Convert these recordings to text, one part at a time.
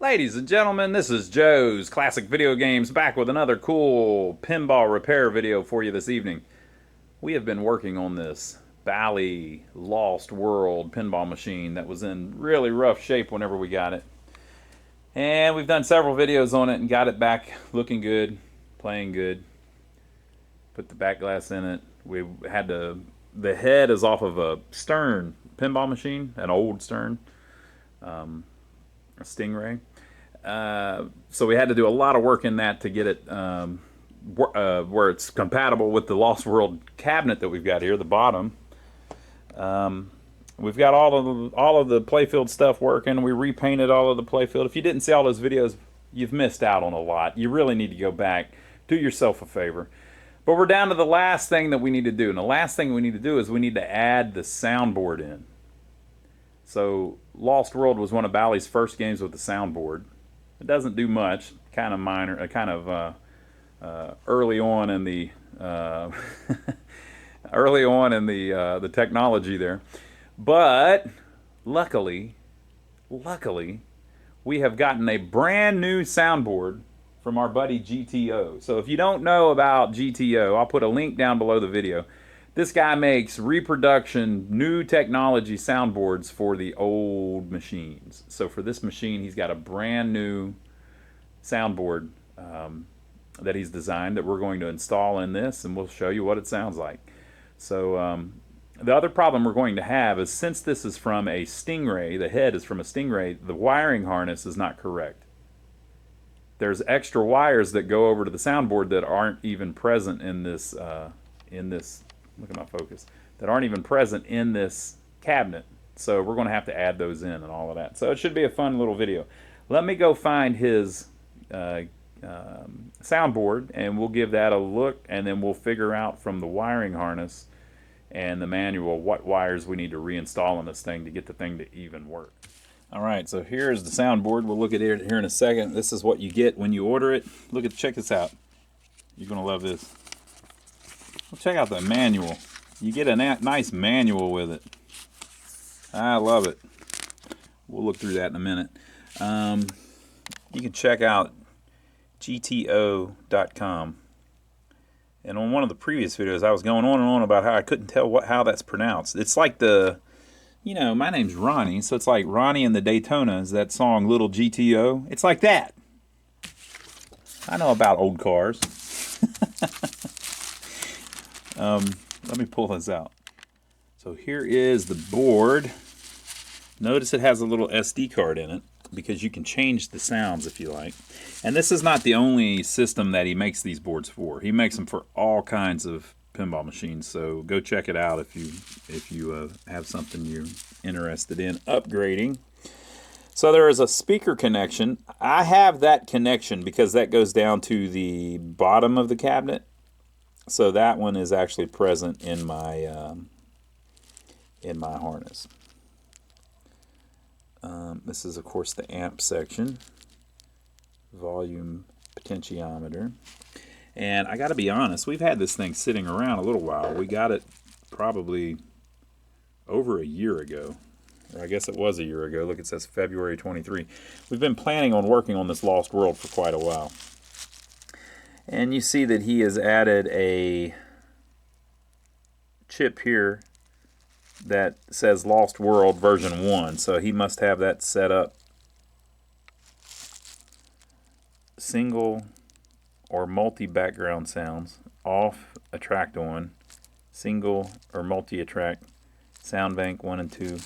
Ladies and gentlemen, this is Joe's Classic Video Games back with another cool pinball repair video for you this evening. We have been working on this Bally Lost World pinball machine that was in really rough shape whenever we got it. And we've done several videos on it and got it back looking good, playing good. Put the back glass in it. We had the head is off of a Stern pinball machine, an old Stern, a Stingray. So we had to do a lot of work in that to get it where it's compatible with the Lost World cabinet that we've got here, the bottom. We've got all of the playfield stuff working. We repainted all of the playfield. If you didn't see all those videos, you've missed out on a lot. You really need to go back, do yourself a favor. But we're down to the last thing that we need to do, and the last thing we need to do is we need to add the soundboard in. So Lost World was one of Bally's first games with the soundboard. It doesn't do much, kind of minor, early on in the early on in the technology there. But luckily, we have gotten a brand new soundboard from our buddy GTO. So if you don't know about GTO, I'll put a link down below the video. This guy makes reproduction, new technology soundboards for the old machines. So for this machine, he's got a brand new soundboard that he's designed that we're going to install in this, and we'll show you what it sounds like. So the other problem we're going to have is, since this is from a Stingray, the head is from a Stingray, the wiring harness is not correct. There's extra wires that go over to the soundboard that aren't even present in this look at my focus, that aren't even present in this cabinet. So we're going to have to add those in and all of that. So it should be a fun little video. Let me go find his soundboard, and we'll give that a look, and then we'll figure out from the wiring harness and the manual what wires we need to reinstall on this thing to get the thing to even work. All right, so here's the soundboard. We'll look at it here in a second. This is what you get when you order it. Check this out. You're going to love this. Well, check out the manual. You get a nice manual with it. I love it. We'll look through that in a minute. You can check out gto.com. And on one of the previous videos, I was going on and on about how I couldn't tell how that's pronounced. It's like my name's Ronnie, so it's like Ronnie and the Daytonas, that song Little GTO. It's like that. I know about old cars. Let me pull this out. So here is the board. Notice it has a little SD card in it, because you can change the sounds if you like. And this is not the only system that he makes these boards for. He makes them for all kinds of pinball machines. So go check it out if you have something you're interested in upgrading. So there is a speaker connection. I have that connection because that goes down to the bottom of the cabinet. So that one is actually present in my harness. This is, of course, the amp section, volume potentiometer. And I got to be honest, we've had this thing sitting around a little while. We got it probably over a year ago. Or I guess it was a year ago. Look, it says February 23. We've been planning on working on this Lost World for quite a while. And you see that he has added a chip here that says Lost World version 1. So he must have that set up. Single or multi-background sounds, off, attract on, single or multi-attract, sound bank 1 and 2.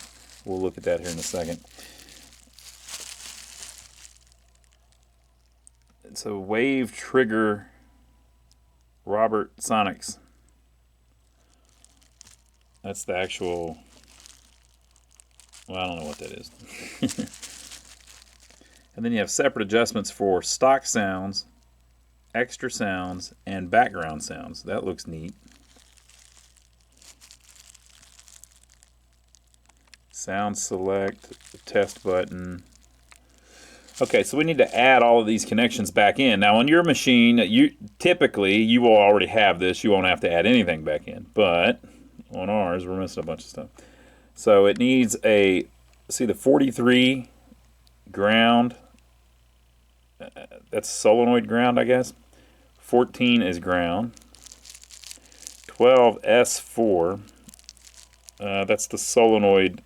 We'll look at that here in a second. It's a wave trigger Robert Sonics. That's the actual, well, I don't know what that is. And then you have separate adjustments for stock sounds, extra sounds, and background sounds. That looks neat. Sound select, test button. Okay, so we need to add all of these connections back in. Now on your machine, typically you will already have this. You won't have to add anything back in. But on ours, we're missing a bunch of stuff. So it needs see the 43 ground that's solenoid ground, I guess. 14 is ground. 12 S4. That's the solenoid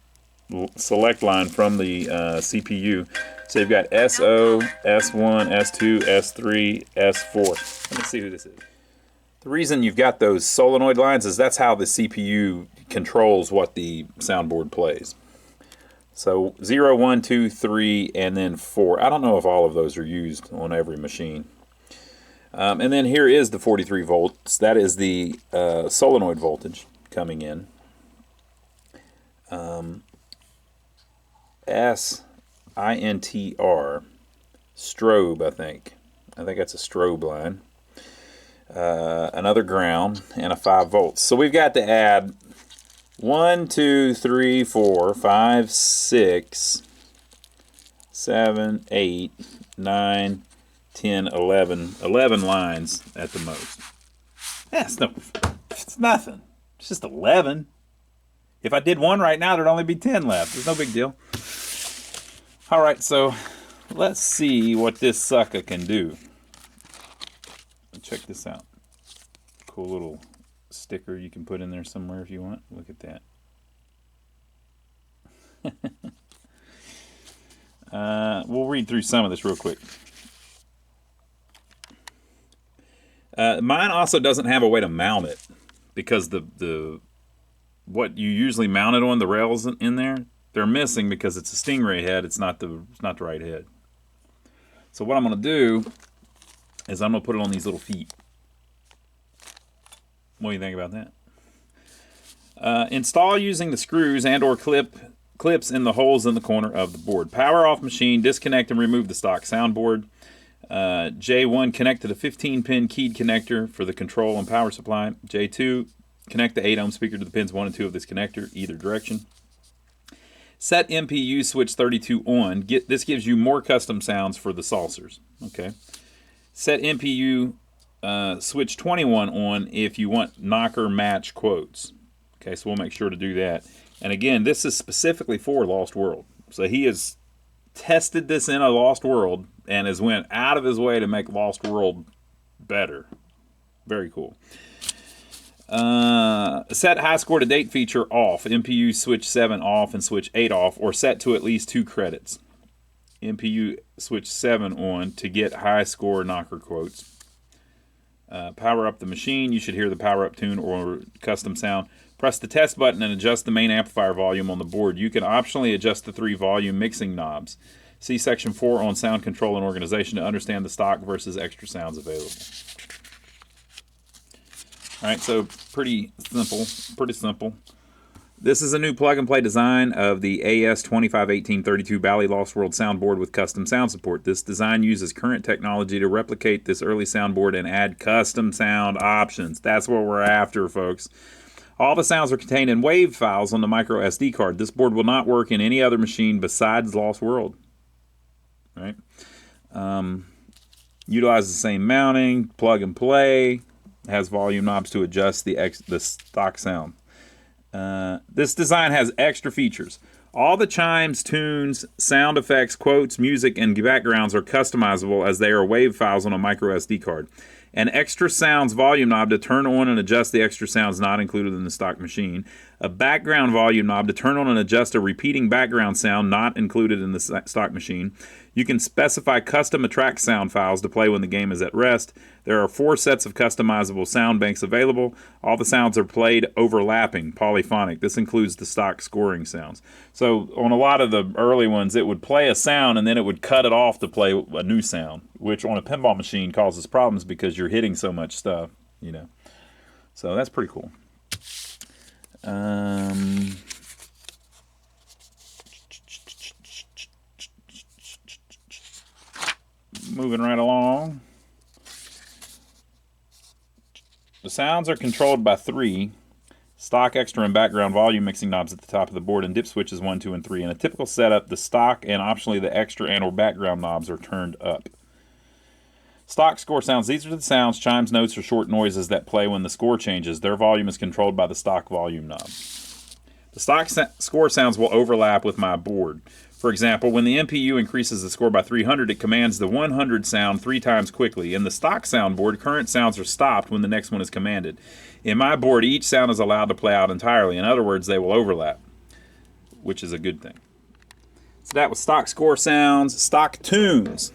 select line from the CPU. So you've got SO, S1, S2, S3, S4. Let me see who this is. The reason you've got those solenoid lines is that's how the CPU controls what the soundboard plays. So 0, 1, 2, 3, and then 4. I don't know if all of those are used on every machine. And then here is the 43 volts. That is the solenoid voltage coming in. SINTR, strobe, I think. I think that's a strobe line. Another ground, and a 5 volts. So we've got to add 1, 2, 3, 4, 5, 6, 7, 8, 9, 10, 11. 11 lines at the most. Yeah, it's nothing. It's just 11. If I did one right now, there'd only be 10 left. There's no big deal. All right, so let's see what this sucker can do. Check this out. Cool little sticker you can put in there somewhere if you want. Look at that. We'll read through some of this real quick. Mine also doesn't have a way to mount it because the what you usually mount it on, the rails in there, they're missing because it's a Stingray head. It's not the right head. So what I'm going to do is I'm going to put it on these little feet. What do you think about that? Install using the screws and or clips in the holes in the corner of the board. Power off machine, disconnect and remove the stock soundboard. J1, connect to the 15-pin keyed connector for the control and power supply. J2, connect the 8-ohm speaker to the pins 1 and 2 of this connector, either direction. Set MPU switch 32 on. This gives you more custom sounds for the saucers. Okay. Set MPU switch 21 on if you want knocker match quotes. Okay, so we'll make sure to do that. And again, this is specifically for Lost World. So he has tested this in a Lost World and has went out of his way to make Lost World better. Very cool. Set high score to date feature off. MPU switch 7 off and switch 8 off, or set to at least 2 credits. MPU switch 7 on to get high score knocker quotes. Power up the machine. You should hear the power up tune or custom sound. Press the test button and adjust the main amplifier volume on the board. You can optionally adjust the 3 volume mixing knobs. See section 4 on sound control and organization to understand the stock versus extra sounds available. All right, so pretty simple. This is a new plug-and-play design of the AS251832 Bally Lost World soundboard with custom sound support. This design uses current technology to replicate this early soundboard and add custom sound options. That's what we're after, folks. All the sounds are contained in WAV files on the micro SD card. This board will not work in any other machine besides Lost World. Right? Utilize the same mounting, plug and play. Has volume knobs to adjust the stock sound. This design has extra features. All the chimes, tunes, sound effects, quotes, music, and backgrounds are customizable as they are WAV files on a micro SD card. An extra sounds volume knob to turn on and adjust the extra sounds not included in the stock machine. A background volume knob to turn on and adjust a repeating background sound not included in the stock machine. You can specify custom attract sound files to play when the game is at rest. There are 4 sets of customizable sound banks available. All the sounds are played overlapping, polyphonic. This includes the stock scoring sounds. So on a lot of the early ones, it would play a sound and then it would cut it off to play a new sound, which on a pinball machine causes problems because you're hitting so much stuff, you know. So that's pretty cool. Moving right along. The sounds are controlled by 3 stock, extra, and background volume mixing knobs at the top of the board and dip switches 1, 2, and 3. In a typical setup, the stock and optionally the extra and or background knobs are turned up. Stock score sounds. These are the sounds, chimes, notes, or short noises that play when the score changes. Their volume is controlled by the stock volume knob. The stock score sounds will overlap with my board. For example, when the MPU increases the score by 300, it commands the 100 sound 3 times quickly. In the stock soundboard, current sounds are stopped when the next one is commanded. In my board, each sound is allowed to play out entirely. In other words, they will overlap, which is a good thing. So that was stock score sounds. Stock tunes.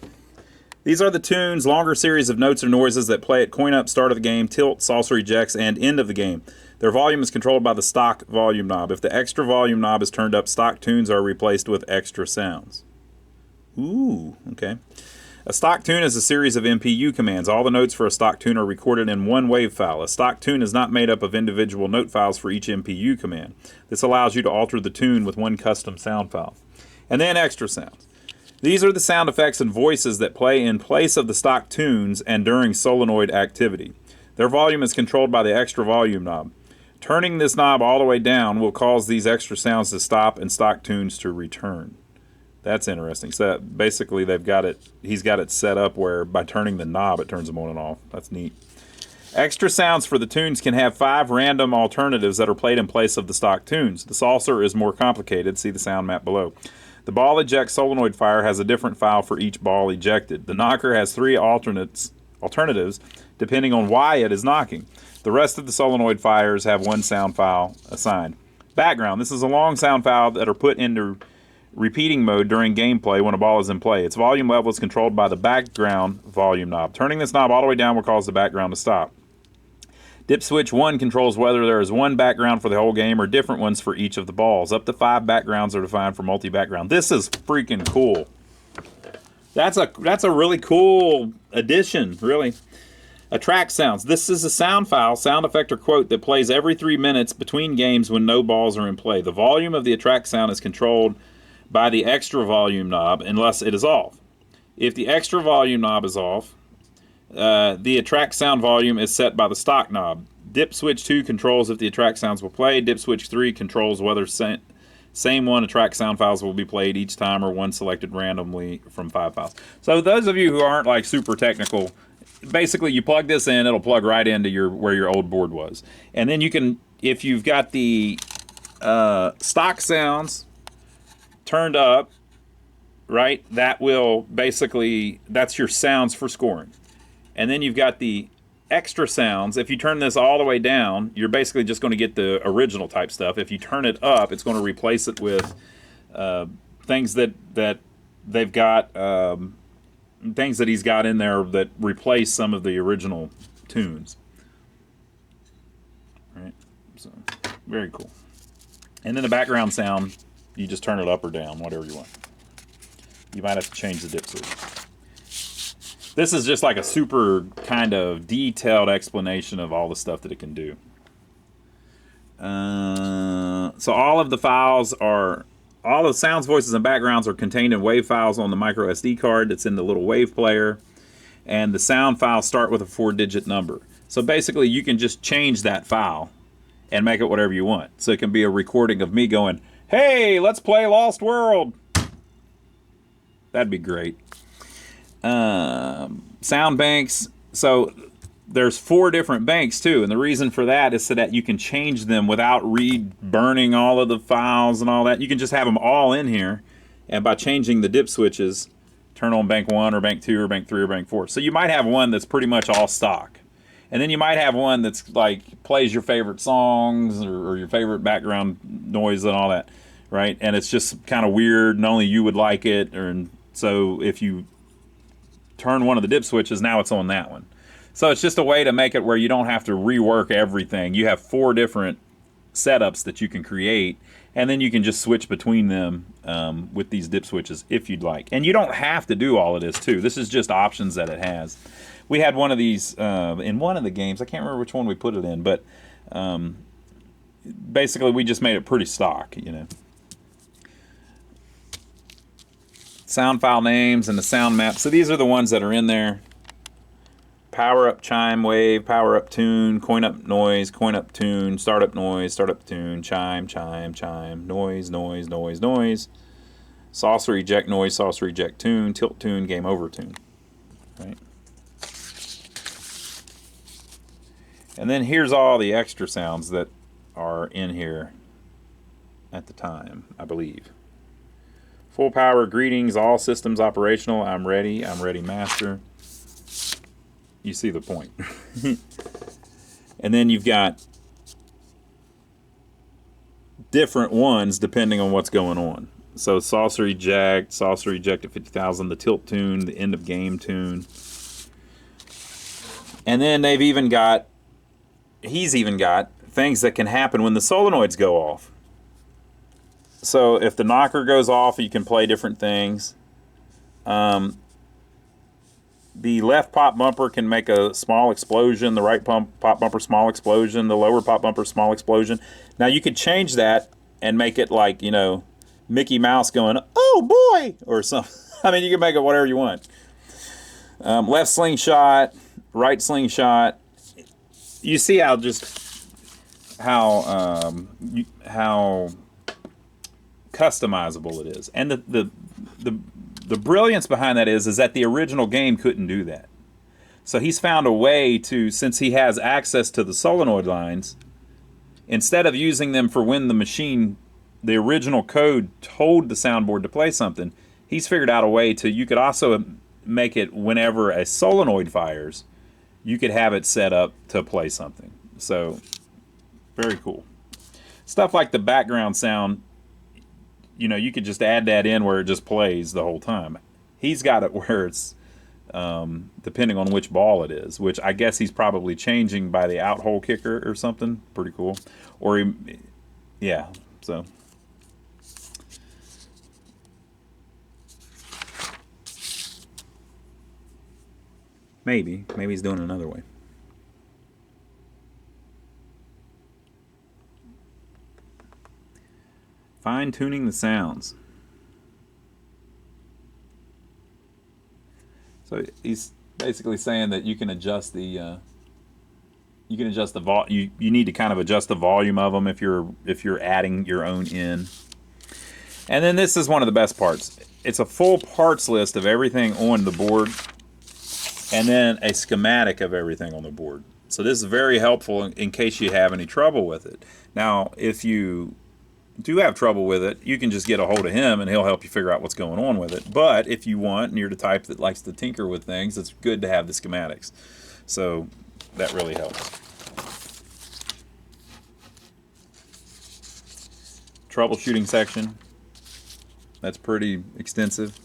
These are the tunes, longer series of notes or noises that play at coin up, start of the game, tilt, saucer ejects, and end of the game. Their volume is controlled by the stock volume knob. If the extra volume knob is turned up, stock tunes are replaced with extra sounds. Ooh, okay. A stock tune is a series of MPU commands. All the notes for a stock tune are recorded in one wave file. A stock tune is not made up of individual note files for each MPU command. This allows you to alter the tune with one custom sound file. And then extra sounds. These are the sound effects and voices that play in place of the stock tunes and during solenoid activity. Their volume is controlled by the extra volume knob. Turning this knob all the way down will cause these extra sounds to stop and stock tunes to return. That's interesting. So basically he's got it set up where by turning the knob it turns them on and off. That's neat. Extra sounds for the tunes can have 5 random alternatives that are played in place of the stock tunes. The saucer is more complicated. See the sound map below. The ball eject solenoid fire has a different file for each ball ejected. The knocker has 3 alternatives depending on why it is knocking. The rest of the solenoid fires have one sound file assigned. Background. This is a long sound file that are put into repeating mode during gameplay when a ball is in play. Its volume level is controlled by the background volume knob. Turning this knob all the way down will cause the background to stop. Dip switch 1 controls whether there is one background for the whole game or different ones for each of the balls. Up to 5 backgrounds are defined for multi-background. This is freaking cool. That's a really cool addition, really. Attract sounds. This is a sound file, sound effect or quote that plays every 3 minutes between games when no balls are in play. The volume of the attract sound is controlled by the extra volume knob unless it is off. If the extra volume knob is off, the attract sound volume is set by the stock knob. Dip switch 2 controls if the attract sounds will play. Dip switch 3 controls whether same one attract sound files will be played each time or one selected randomly from 5 files. So those of you who aren't like super technical, basically you plug this in, it'll plug right into where your old board was. And then you can, if you've got the stock sounds turned up, right, that will basically, that's your sounds for scoring. And then you've got the extra sounds. If you turn this all the way down, you're basically just going to get the original type stuff. If you turn it up, it's going to replace it with things that they've got, things that he's got in there that replace some of the original tunes. Right? So, very cool. And then the background sound, you just turn it up or down, whatever you want. You might have to change the dip switch. This is just like a super kind of detailed explanation of all the stuff that it can do. So all of the files are, all the sounds, voices, and backgrounds are contained in WAV files on the micro SD card that's in the little WAV player. And the sound files start with a 4-digit number. So basically you can just change that file and make it whatever you want. So it can be a recording of me going, hey, let's play Lost World. That'd be great. Sound banks. So there's 4 different banks too, and the reason for that is so that you can change them without burning all of the files and all that. You can just have them all in here, and by changing the dip switches, turn on bank 1 or bank 2 or bank 3 or bank 4. So you might have one that's pretty much all stock, and then you might have one that's like plays your favorite songs or your favorite background noise and all that, right? And it's just kind of weird, and only you would like it. And so if you turn one of the dip switches, now it's on that one. So it's just a way to make it where you don't have to rework everything. You have 4 different setups that you can create, and then you can just switch between them with these dip switches if you'd like. And you don't have to do all of this too. This is just options that it has. We had one of these in one of the games. I can't remember which one we put it in, but basically we just made it pretty stock, you know. Sound file names and the sound map. So these are the ones that are in there. Power up chime wave, power up tune, coin up noise, coin up tune, start up noise, start up tune, chime, chime, chime, noise, noise, noise, noise, saucer eject noise, saucer eject tune, tilt tune, game over tune. Right? And then here's all the extra sounds that are in here at the time, I believe. Full power, greetings, all systems operational. I'm ready, master. You see the point. And then you've got different ones depending on what's going on. So saucer eject at 50,000, the tilt tune, the end of game tune. And then he's even got things that can happen when the solenoids go off. So if the knocker goes off, you can play different things. The left pop bumper can make a small explosion. The right pop bumper, small explosion. The lower pop bumper, small explosion. Now you could change that and make it like, Mickey Mouse going, oh boy, or something. I mean, you can make it whatever you want. Left slingshot, right slingshot. You see how customizable it is, and the brilliance behind that is that the original game couldn't do that. So he's found a way to, since he has access to the solenoid lines, instead of using them for when the original code told the soundboard to play something, he's figured out a way to, you could also make it whenever a solenoid fires, you could have it set up to play something. So, very cool. Stuff like the background sound, you could just add that in where it just plays the whole time. He's got it where it's, depending on which ball it is, which I guess he's probably changing by the out hole kicker or something. Pretty cool. Or yeah, so. Maybe he's doing it another way. Fine-tuning the sounds. So he's basically saying that you can adjust the you need to kind of adjust the volume of them if you're adding your own in. And then this is one of the best parts. It's a full parts list of everything on the board, and then a schematic of everything on the board. So this is very helpful in case you have any trouble with it. Now, if you do have trouble with it, you can just get a hold of him and he'll help you figure out what's going on with it. But if you want, and you're the type that likes to tinker with things, it's good to have the schematics. So that really helps. Troubleshooting section. That's pretty extensive.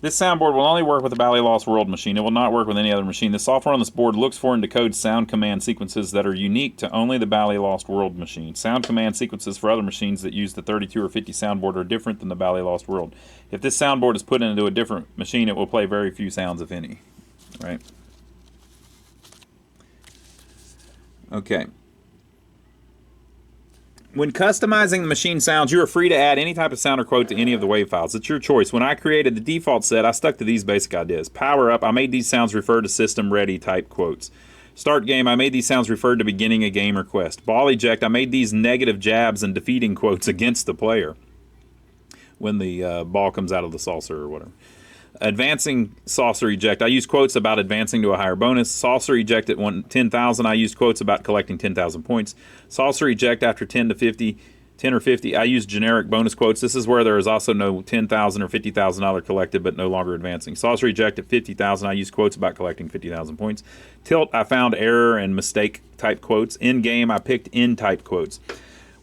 This soundboard will only work with the Bally Lost World machine. It will not work with any other machine. The software on this board looks for and decodes sound command sequences that are unique to only the Bally Lost World machine. Sound command sequences for other machines that use the 32 or 50 soundboard are different than the Bally Lost World. If this soundboard is put into a different machine, it will play very few sounds, if any. Right? Okay. When customizing the machine sounds, you are free to add any type of sound or quote to any of the wave files. It's your choice. When I created the default set, I stuck to these basic ideas. Power up, I made these sounds refer to system ready type quotes. Start game, I made these sounds refer to beginning a game or quest. Ball eject, I made these negative jabs and defeating quotes against the player when the ball comes out of the saucer or whatever. Advancing saucer eject, I use quotes about advancing to a higher bonus. Saucer eject at 10,000, I use quotes about collecting 10,000 points. Saucer eject after 10 or 50, I use generic bonus quotes. This is where there is also no 10,000 or 50,000 dollar collected but no longer advancing. Saucer eject at 50,000, I use quotes about collecting 50,000 points. Tilt, I found error and mistake type quotes. In game, I picked in type quotes.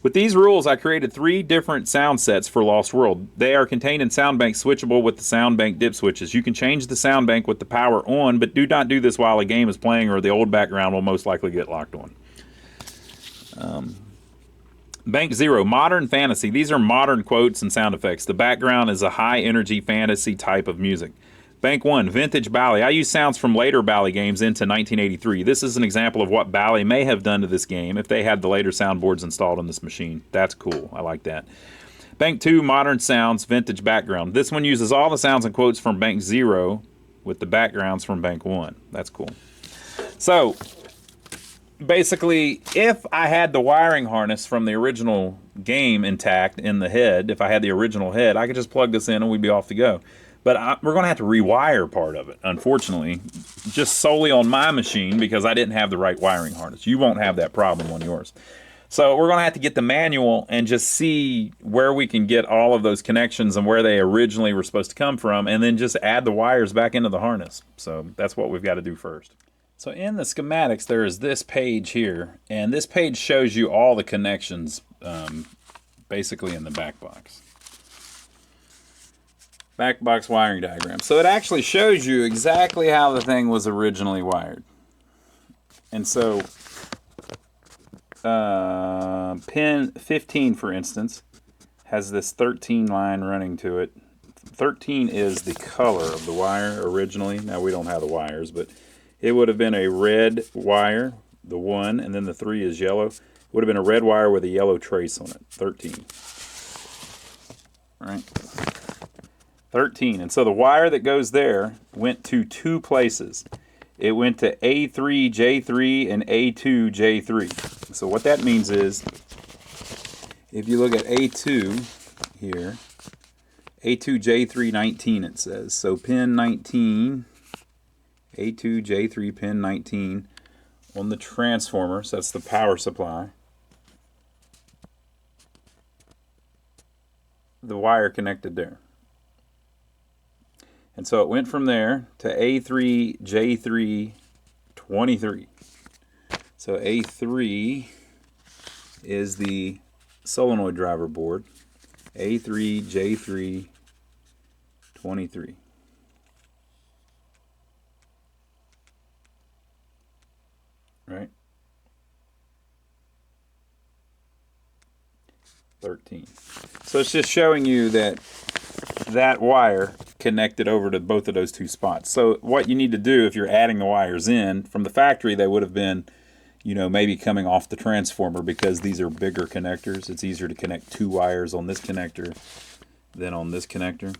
With these rules, I created 3 different sound sets for Lost World. They are contained in SoundBank switchable with the SoundBank dip switches. You can change the SoundBank with the power on, but do not do this while a game is playing or the old background will most likely get locked on. Bank 0, Modern Fantasy. These are modern quotes and sound effects. The background is a high-energy fantasy type of music. Bank 1, Vintage Bally. I use sounds from later Bally games into 1983. This is an example of what Bally may have done to this game if they had the later soundboards installed on this machine. That's cool. I like that. Bank 2, Modern Sounds, Vintage Background. This one uses all the sounds and quotes from Bank 0 with the backgrounds from Bank 1. That's cool. So, basically, if I had the wiring harness from the original game intact in the head, if I had the original head, I could just plug this in and we'd be off to go. But we're going to have to rewire part of it, unfortunately, just solely on my machine because I didn't have the right wiring harness. You won't have that problem on yours. So we're going to have to get the manual and just see where we can get all of those connections and where they originally were supposed to come from, and then just add the wires back into the harness. So that's what we've got to do first. So in the schematics, there is this page here, and this page shows you all the connections basically in the back box. Back box wiring diagram. So it actually shows you exactly how the thing was originally wired. And so pin 15, for instance, has this 13 line running to it. 13 is the color of the wire originally. Now we don't have the wires, but it would have been a red wire, the 1, and then the 3 is yellow. It would have been a red wire with a yellow trace on it, 13. All right. 13. And so the wire that goes there went to 2 places. It went to A3J3 and A2J3. So what that means is, if you look at A2 here, A2J3 19 it says. So pin 19, A2J3 pin 19 on the transformer, so that's the power supply. The wire connected there. And so it went from there to A3J3 23. So A3 is the solenoid driver board. A3J3 23. Right? 13. So it's just showing you that that wire connected over to both of those 2 spots. So what you need to do if you're adding the wires in, from the factory they would have been, you know, maybe coming off the transformer because these are bigger connectors. It's easier to connect 2 wires on this connector than on this connector.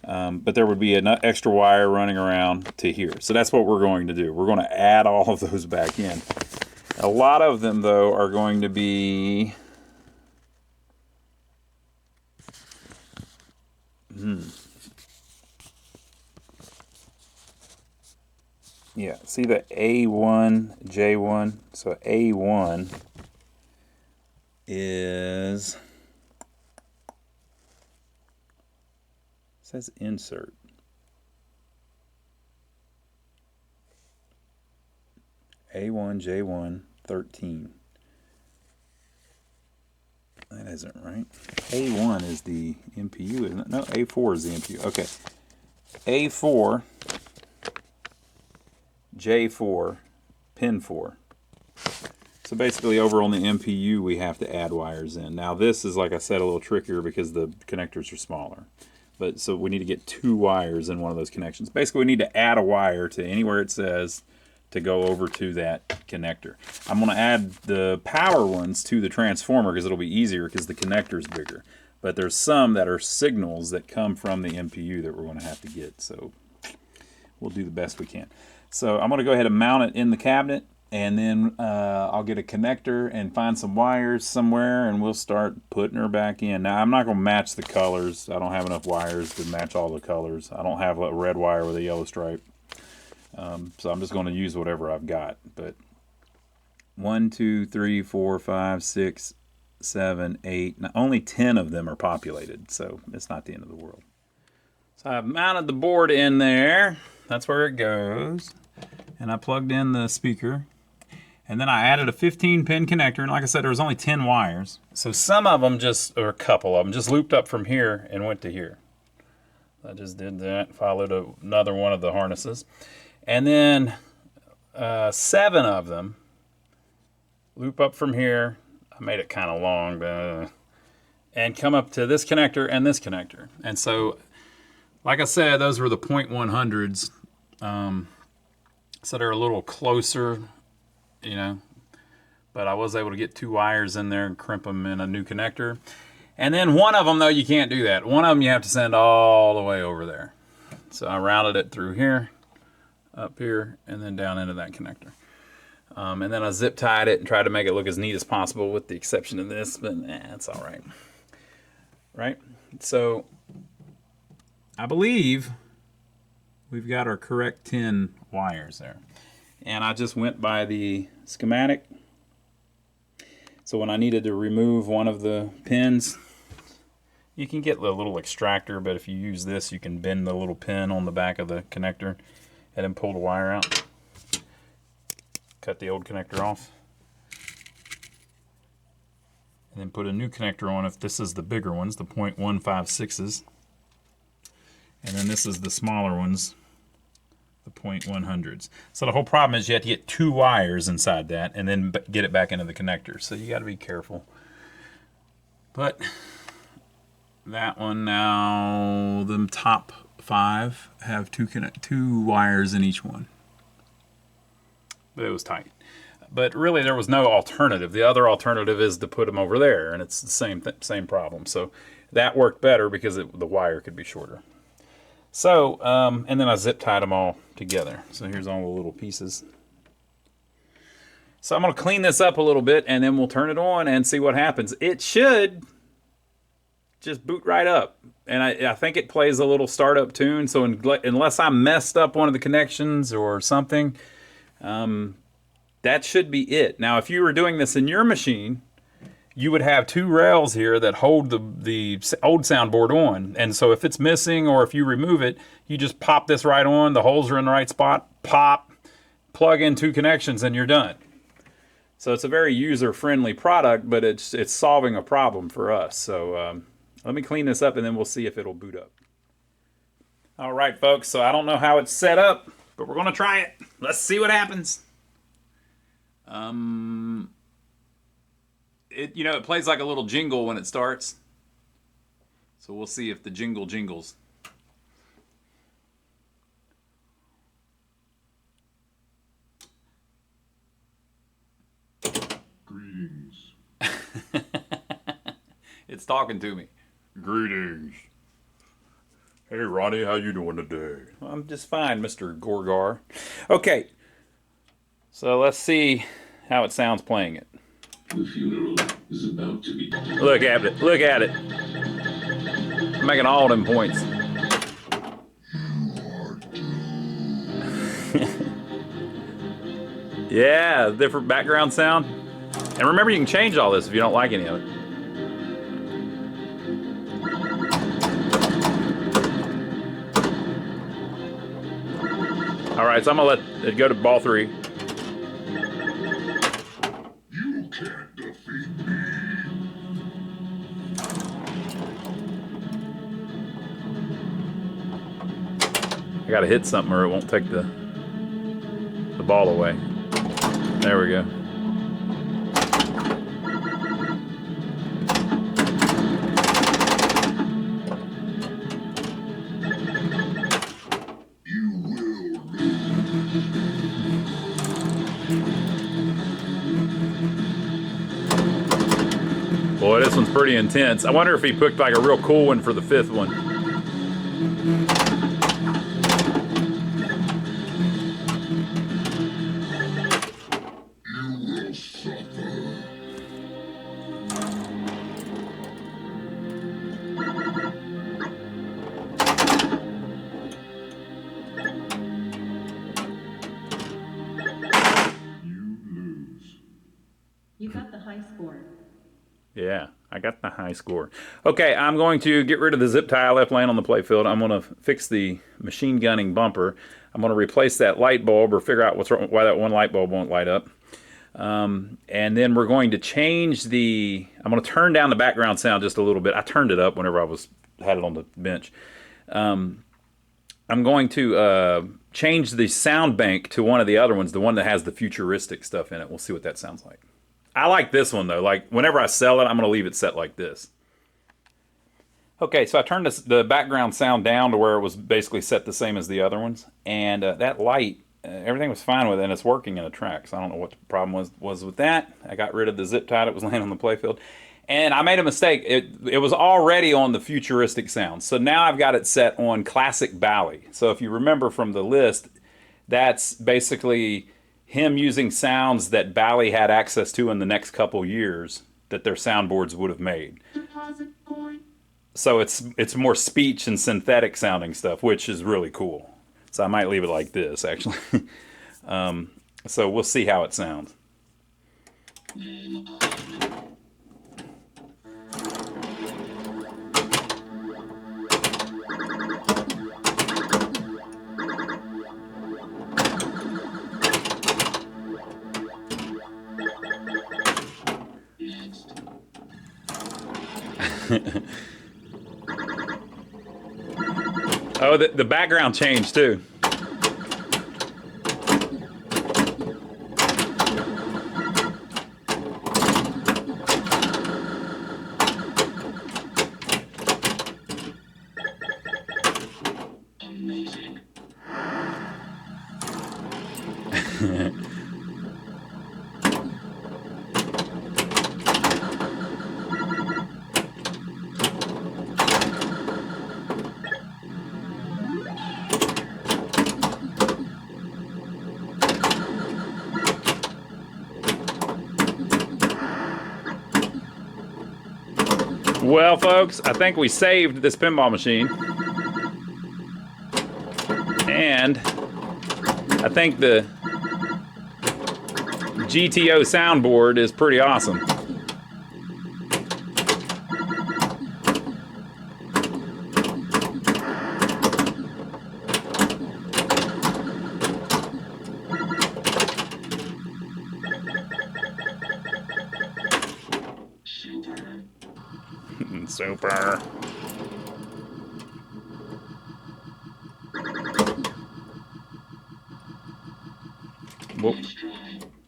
But there would be an extra wire running around to here. So that's what we're going to do. We're going to add all of those back in. A lot of them, though, are going to be... Yeah, see the A1, J1? So A1 is... It says insert. A1, J1, 13. That isn't right. A1 is the MPU, isn't it? No, A4 is the MPU. Okay. A4, J4, pin 4. So basically over on the MPU we have to add wires in. Now this is, like I said, a little trickier because the connectors are smaller. But so we need to get 2 wires in one of those connections. Basically we need to add a wire to anywhere it says to go over to that connector. I'm going to add the power ones to the transformer because it'll be easier because the connector is bigger. But there's some that are signals that come from the MPU that we're going to have to get. So we'll do the best we can. So I'm going to go ahead and mount it in the cabinet, and then I'll get a connector and find some wires somewhere, and we'll start putting her back in. Now I'm not going to match the colors. I don't have enough wires to match all the colors. I don't have a red wire with a yellow stripe. So I'm just going to use whatever I've got. But 1, 2, 3, 4, 5, 6, 7, 8. Now, only 10 of them are populated, so it's not the end of the world. So I've mounted the board in there. That's where it goes. And I plugged in the speaker. And then I added a 15-pin connector. And like I said, there was only 10 wires. So some of them just, or a couple of them, just looped up from here and went to here. I just did that, followed another one of the harnesses. And then 7 of them loop up from here. I made it kind of long, and come up to this connector and this connector. And so, like I said, those were the 0.100s. So they're a little closer, you know. But I was able to get 2 wires in there and crimp them in a new connector. And then one of them, though, you can't do that. One of them you have to send all the way over there. So I routed it through here, up here, and then down into that connector. And then I zip tied it and tried to make it look as neat as possible with the exception of this, but it's all right. Right? So I believe we've got our correct 10 wires there. And I just went by the schematic. So when I needed to remove one of the pins, you can get the little extractor, but if you use this, you can bend the little pin on the back of the connector and then pull the wire out. Cut the old connector off. And then put a new connector on if this is the bigger ones, the .156s. And then this is the smaller ones, the .100s. So the whole problem is you have to get 2 wires inside that and then get it back into the connector. So you got to be careful. But that one now, the top 5 have 2 wires in each one. But it was tight. But really there was no alternative. The other alternative is to put them over there, and it's the same problem. So that worked better because the wire could be shorter. So, and then I zip tied them all together. So here's all the little pieces. So I'm going to clean this up a little bit, and then we'll turn it on and see what happens. It should just boot right up. And I think it plays a little startup tune, so unless I messed up one of the connections or something, that should be it. Now, if you were doing this in your machine, you would have 2 rails here that hold the old soundboard on. And so if it's missing or if you remove it, you just pop this right on, the holes are in the right spot, pop, plug in 2 connections, and you're done. So it's a very user-friendly product, but it's solving a problem for us. So let me clean this up and then we'll see if it'll boot up. All right, folks, so I don't know how it's set up, but we're gonna try it. Let's see what happens. It plays like a little jingle when it starts. So we'll see if the jingle jingles. Greetings. It's talking to me. Greetings. Hey, Ronnie, how you doing today? I'm just fine, Mr. Gorgar. Okay. So let's see how it sounds playing it. The funeral is about to be... Look at it. Look at it. I'm making all them points. Yeah, different background sound. And remember, you can change all this if you don't like any of it. All right, so I'm gonna let it go to ball 3. You can't defeat me. I gotta hit something or it won't take the ball away. There we go. Boy, this one's pretty intense. I wonder if he picked like a real cool one for the 5th one. You will suffer. You lose. You got the high score. Yeah, I got the high score. Okay, I'm going to get rid of the zip tie I left laying on the playfield. I'm going to fix the machine gunning bumper. I'm going to replace that light bulb or figure out what's wrong, why that one light bulb won't light up. And then we're going to change I'm going to turn down the background sound just a little bit. I turned it up whenever I had it on the bench. I'm going to change the sound bank to one of the other ones, the one that has the futuristic stuff in it. We'll see what that sounds like. I like this one, though. Like, whenever I sell it, I'm going to leave it set like this. Okay, so I turned the background sound down to where it was basically set the same as the other ones. And that light, everything was fine with it, and it's working in the track. So I don't know what the problem was with that. I got rid of the zip tie that was laying on the playfield. And I made a mistake. It was already on the futuristic sound. So now I've got it set on classic Bally. So if you remember from the list, that's basically him using sounds that Bally had access to in the next couple years that their soundboards would have made. Deposit point. So it's more speech and synthetic sounding stuff, which is really cool. So I might leave it like this, actually. So we'll see how it sounds. Oh, the background changed too. Well, folks, I think we saved this pinball machine. And I think the GTO soundboard is pretty awesome. Super.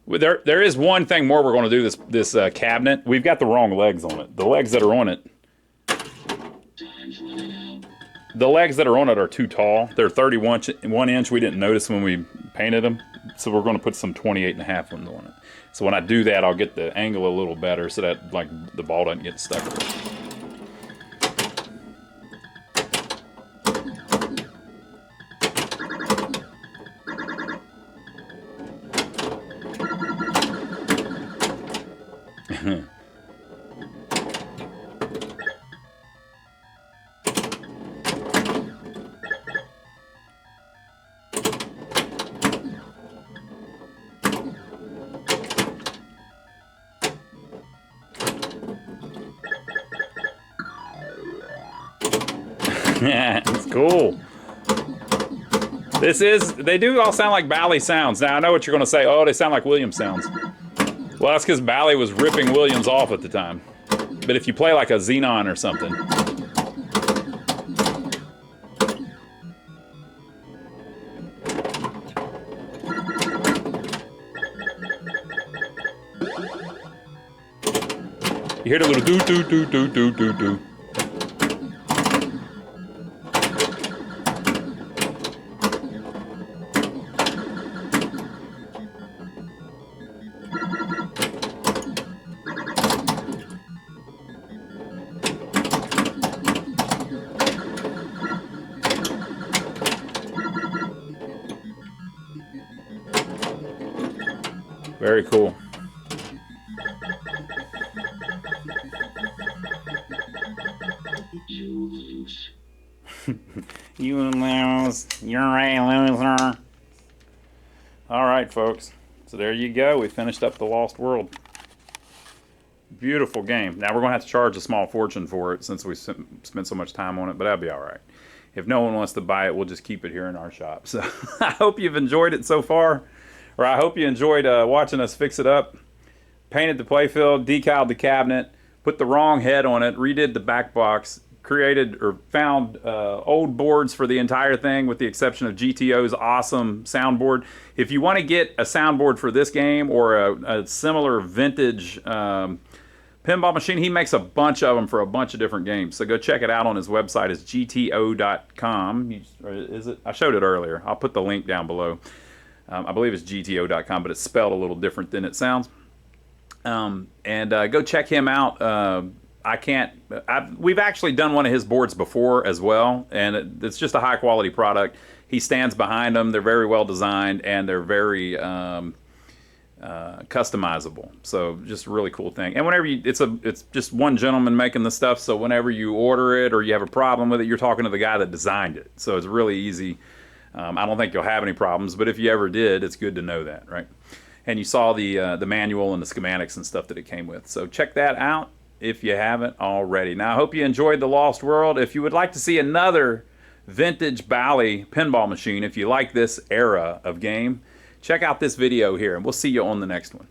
Well, there is one thing more we're going to do this cabinet. We've got the wrong legs on it. The legs that are on it. The legs that are on it are too tall. They're 31 inch. We didn't notice when we painted them. So we're going to put some 28.5 ones on it. So when I do that, I'll get the angle a little better so that like the ball doesn't get stuck. Yeah, it's cool. They do all sound like Bally sounds. Now, I know what you're going to say. Oh, they sound like Williams sounds. Well, that's because Bally was ripping Williams off at the time. But if you play like a Xenon or something. You hear the little do. Very cool. You lose. You're a loser. All right, folks. So there you go. We finished up The Lost World. Beautiful game. Now we're going to have to charge a small fortune for it since we spent so much time on it, but that'll be all right. If no one wants to buy it, we'll just keep it here in our shop. So I hope you've enjoyed it so far. Or I hope you enjoyed watching us fix it up. Painted the playfield, decaled the cabinet, put the wrong head on it, redid the back box, created or found old boards for the entire thing with the exception of GTO's awesome soundboard. If you want to get a soundboard for this game or a similar vintage pinball machine, he makes a bunch of them for a bunch of different games. So go check it out on his website. It's gto.com. Is it? I showed it earlier. I'll put the link down below. I believe it's gto.com, but it's spelled a little different than it sounds. Go check him out. We've actually done one of his boards before as well, and it's just a high quality product. He stands behind them. They're very well designed, and they're very customizable. So just a really cool thing. And whenever it's just one gentleman making the stuff. So whenever you order it or you have a problem with it, you're talking to the guy that designed it. So it's really easy. I don't think you'll have any problems, but if you ever did, it's good to know that, right? And you saw the manual and the schematics and stuff that it came with. So check that out if you haven't already. Now, I hope you enjoyed The Lost World. If you would like to see another vintage Bally pinball machine, if you like this era of game, check out this video here, and we'll see you on the next one.